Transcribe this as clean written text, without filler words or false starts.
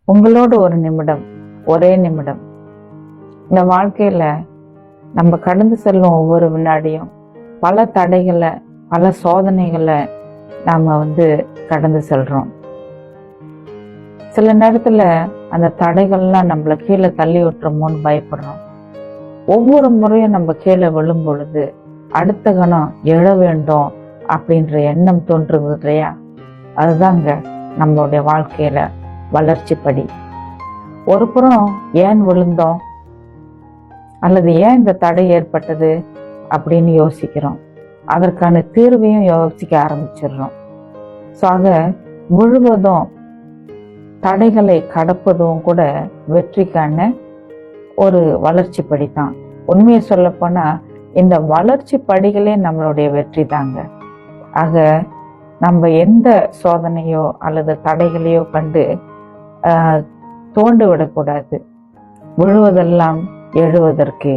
உங்களோட ஒரு நிமிடம், ஒரே நிமிடம். இந்த வாழ்க்கையில நம்ம கடந்து செல்லும் ஒவ்வொரு வினாடியும் பல தடைகளை, பல சோதனைகளை நாம கடந்து செல்றோம். சில நேரத்துல அந்த தடைகள்லாம் நம்மளை கீழே தள்ளி விட்டுறோமோன்னு பயப்படுறோம். ஒவ்வொரு முறையும் நம்ம கீழே விழும் பொழுது அடுத்த கணம் எழ வேண்டும் அப்படின்ற எண்ணம் தோன்றுது இல்லையா? அதுதாங்க நம்மளுடைய வாழ்க்கையில வளர்ச்சி படி. ஒரு புறம் ஏன் விழுந்தோம் அல்லது ஏன் இந்த தடை ஏற்பட்டது அப்படின்னு யோசிக்கிறோம். அதற்கான தீர்வையும் யோசிக்க ஆரம்பிச்சிடுறோம். ஸோ ஆக முழுவதும் தடைகளை கடப்பதும் கூட வெற்றிக்கான ஒரு வளர்ச்சி படி தான். உண்மையை சொல்ல போனா இந்த வளர்ச்சி படிகளே நம்மளுடைய வெற்றி தாங்க. ஆக நம்ம எந்த சோதனையோ அல்லது தடைகளையோ கண்டு தோண்டு விடக்கூடாது. விழுவதெல்லாம் எழுவதற்கே.